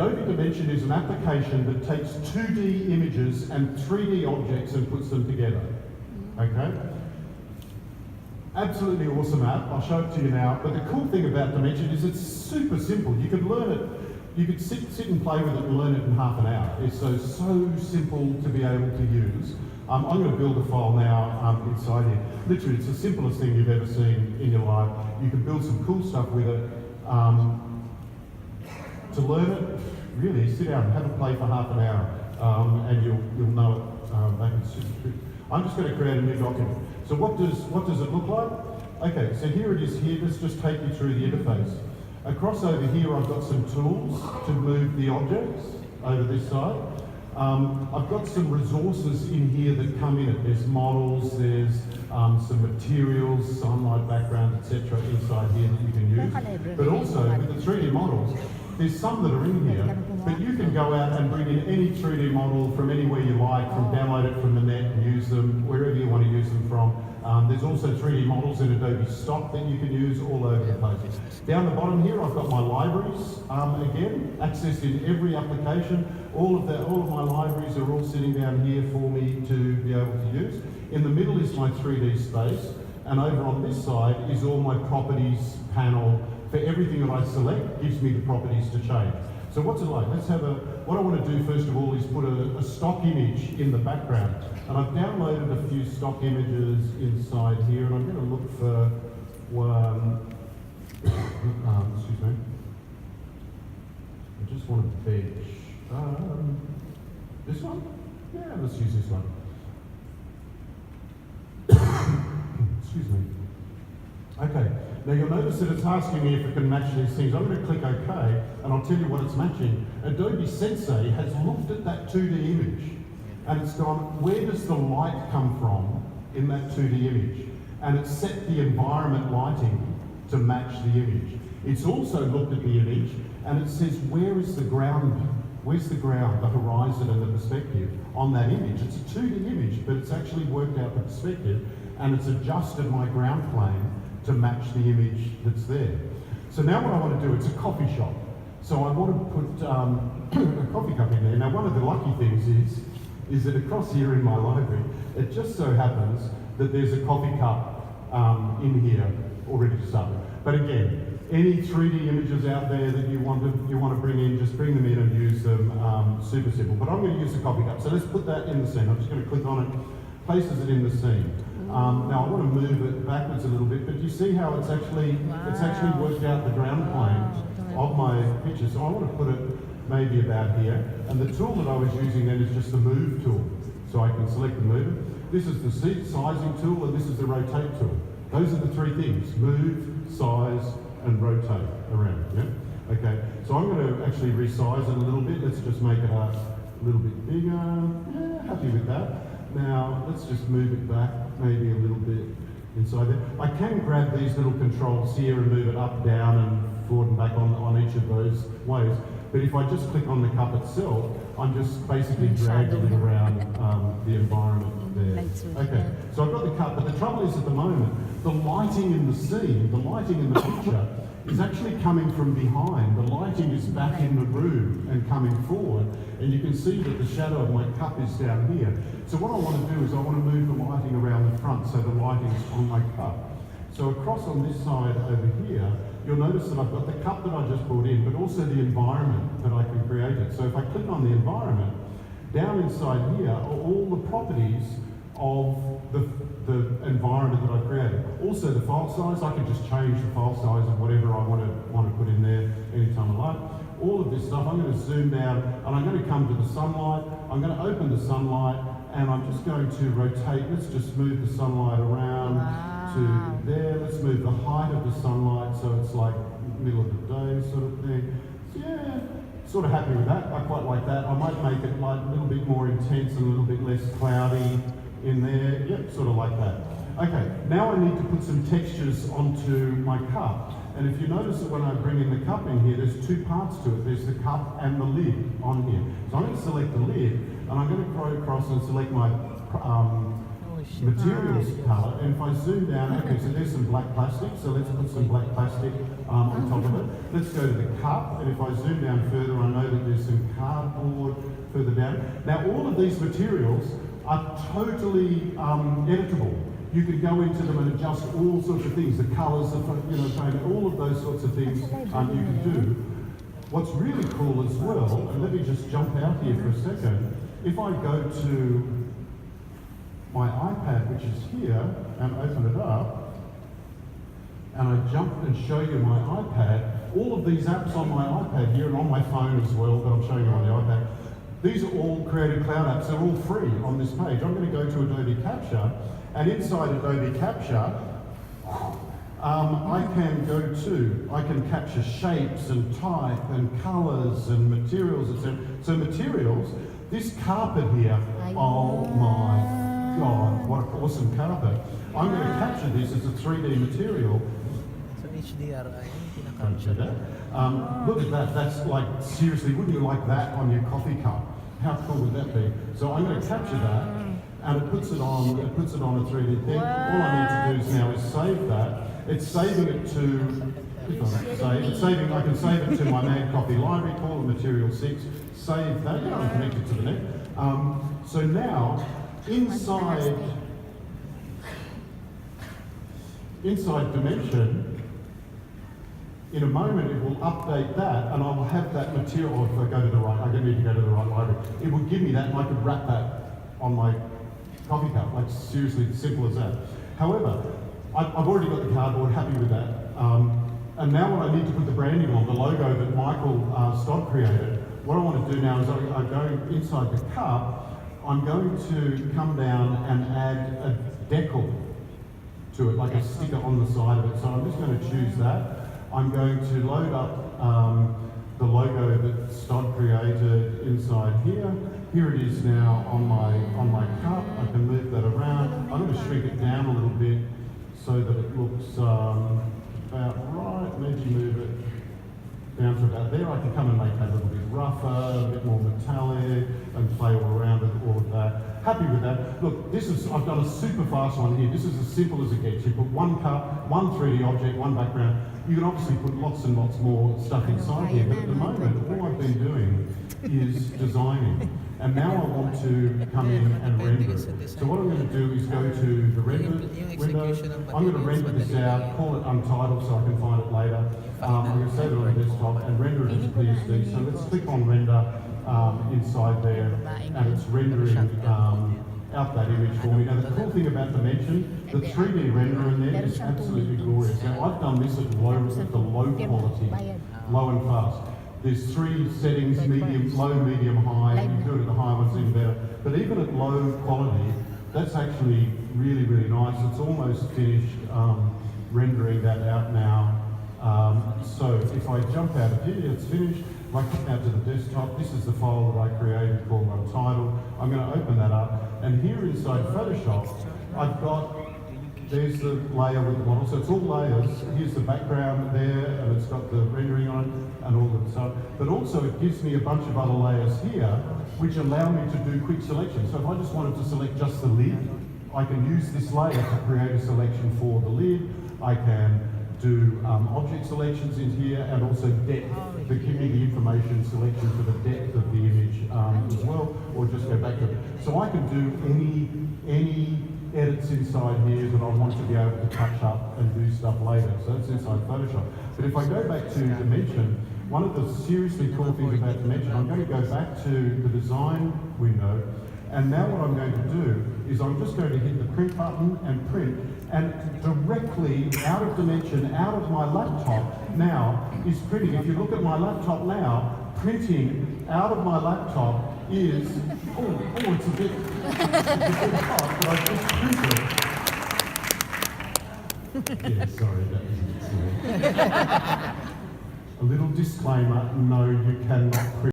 Adobe Dimension is an application that takes 2D images and 3D objects and puts them together. Okay? Absolutely awesome app. I'll show it to you now. But the cool thing about Dimension is it's super simple. You could learn it. You could sit and play with it and learn it in half an hour. It's so simple to be able to use. I'm going to build a file now inside here. Literally, it's the simplest thing you've ever seen in your life. You can build some cool stuff with it. To learn it, really, sit down and have a play for half an hour, and you'll know it back in super. I'm just going to create a new document. So what does it look like? Okay, so here it is here. Let's just take you through the interface. Across over here, I've got some tools to move the objects over this side. I've got some resources in here that come in it. There's models, there's some materials, sunlight background, etc. inside here that you can use. But also, with the 3D models, there's some that are in here, but you can go out and bring in any 3D model from anywhere you like, download it from the net and use them wherever you want to use them from. There's also 3D models in Adobe stock that you can use all over the place. Down the bottom here, I've got my libraries, again, accessed in every application. All of my libraries are all sitting down here for me to be able to use. In the middle is my 3D space, and over on this side is all my properties panel. For everything that I select, gives me the properties to change. So what's it like? What I want to do first of all is put a stock image in the background. And I've downloaded a few stock images inside here, and I'm going to look for one, excuse me. I just want to bench. This one? Yeah, let's use this one. Excuse me. Okay. Now you'll notice that it's asking me if it can match these things. I'm going to click OK, and I'll tell you what it's matching. Adobe Sensei has looked at that 2D image, and it's gone, where does the light come from in that 2D image? And it's set the environment lighting to match the image. It's also looked at the image, and it says, where is the ground? Where's the ground, the horizon and the perspective on that image? It's a 2D image, but it's actually worked out the perspective, and it's adjusted my ground plane to match the image that's there. So now what I want to do, it's a coffee shop. So I want to put a coffee cup in there. Now one of the lucky things is that across here in my library, it just so happens that there's a coffee cup in here already to start with. But again, any 3D images out there that you want to bring in, just bring them in and use them, super simple. But I'm going to use the coffee cup. So let's put that in the scene. I'm just going to click on it, places it in the scene. Now I want to move it backwards a little bit, but you see how it's actually worked out the ground plane of my picture. So I want to put it maybe about here. And the tool that I was using then is just the move tool. So I can select and move it. This is the sizing tool, and this is the rotate tool. Those are the three things: move, size, and rotate around. Yeah. Okay. So I'm going to actually resize it a little bit. Let's just make it a little bit bigger. Yeah, happy with that. Now, let's just move it back maybe a little bit inside there. I can grab these little controls here and move it up, down, and forward and back on each of those ways. But if I just click on the cup itself, I'm just basically dragging it around the environment there. Okay, so I've got the cup, but the trouble is at the moment, the lighting in the scene, the lighting in the picture, is actually coming from behind. The lighting is back in the room and coming forward, and you can see that the shadow of my cup is down here. So what I want to do is I want to move the lighting around the front so the lighting is on my cup. So across on this side over here, you'll notice that I've got the cup that I just brought in, but also the environment that I can create it. So if I click on the environment, down inside here are all the properties of the environment that I created. Also the file size, I can just change the file size of whatever I want to put in there anytime I like. All of this stuff, I'm going to zoom down and I'm going to come to the sunlight. I'm going to open the sunlight and I'm just going to rotate. Let's just move the sunlight around to there. Let's move the height of the sunlight so it's like middle of the day sort of thing. So yeah, sort of happy with that. I quite like that. I might make it like a little bit more intense and a little bit less cloudy in there. Yep, sort of like that. Okay, now I need to put some textures onto my cup. And if you notice that when I bring in the cup in here, there's two parts to it. There's the cup and the lid on here. So I'm going to select the lid, and I'm going to go across and select my materials palette. And if I zoom down, okay, so there's some black plastic. So let's put some black plastic on top of it. Let's go to the cup, and if I zoom down further, I know that there's be some cardboard further down. Now all of these materials are totally editable. You can go into them and adjust all sorts of things, the colours, all of those sorts of things you can do. What's really cool as well, and let me just jump out here for a second, if I go to my iPad, which is here, and open it up, and I jump and show you my iPad, all of these apps on my iPad here and on my phone as well, but I'm showing you on the iPad, these are all Creative Cloud apps. They're all free on this page. I'm going to go to Adobe Capture, and inside Adobe Capture, I can capture shapes and type and colours and materials, etc. So materials, this carpet here, oh my God, what an awesome carpet. I'm going to capture this as a 3D material. So HDRI, Don't see that. Look at that, that's like, seriously, wouldn't you like that on your coffee cup? How cool would that be? So I'm going to capture that, and it puts it on a 3D thing. All I need to do is now is save that. It's saving it to, I can save it to my Mad Coffee library, call it Material 6, save that, I'm connected to the net. So now, inside Dimension, in a moment it will update that, and I will have that material. Oh, if I go to the right, I need to go to the right library. It would give me that, and I could wrap that on my coffee cup. Like seriously, as simple as that. However, I've already got the cardboard, happy with that. And now what I need to put the branding on, the logo that Michael Stodd created, what I want to do now is I go inside the cup, I'm going to come down and add a decal to it, like a sticker on the side of it. So I'm just going to choose that. I'm going to load up the logo that Stodd created inside here. Here it is now on my cup. I can move that around. I'm going to shrink it down a little bit so that it looks about right. Maybe move it down to about there. I can come and make that a little bit rougher, a bit more metallic, and play all around with all of that. Happy with that. Look, I've done a super fast one here. This is as simple as it gets. You put one cup, one 3D object, one background. You can obviously put lots and lots more stuff inside here, but at the moment, all I've been doing is designing. And now I want to come in and render it. So what I'm going to do is go to the render window. I'm going to render this out, call it untitled so I can find it later. I'm going to save it on the desktop and render it as PSD. So let's click on render inside there, and it's rendering out that image for me. Now the cool thing about Dimension, the 3D render in there is absolutely glorious. Now I've done this at the low quality, low and fast. There's 3 settings, medium, low, medium, high. You can do it at the high one's even better. But even at low quality, that's actually really, really nice. It's almost finished rendering that out now. So if I jump out of here, it's finished. If I come out to the desktop, this is the file that I created called Untitled. I'm going to open that up, and here inside Photoshop, there's the layer with the model. So it's all layers. Here's the background there, and it's got the rendering on it and all that stuff. But also it gives me a bunch of other layers here, which allow me to do quick selection. So if I just wanted to select just the lid, I can use this layer to create a selection for the lid. I can do object selections in here, and also depth, to give me the information selection for the depth of the image as well, or just go back to it. So I can do any edits inside here that I want to be able to touch up and do stuff later. So that's inside Photoshop. But if I go back to Dimension, one of the seriously cool things about Dimension, I'm going to go back to the design window, and now what I'm going to do is I'm just going to hit the print button and print, and directly out of Dimension, out of my laptop now is printing. If you look at my laptop now, printing out of my laptop is, it's a bit hot, but I just printed. Yeah, sorry, that was a bit silly. A little disclaimer, no, you cannot print.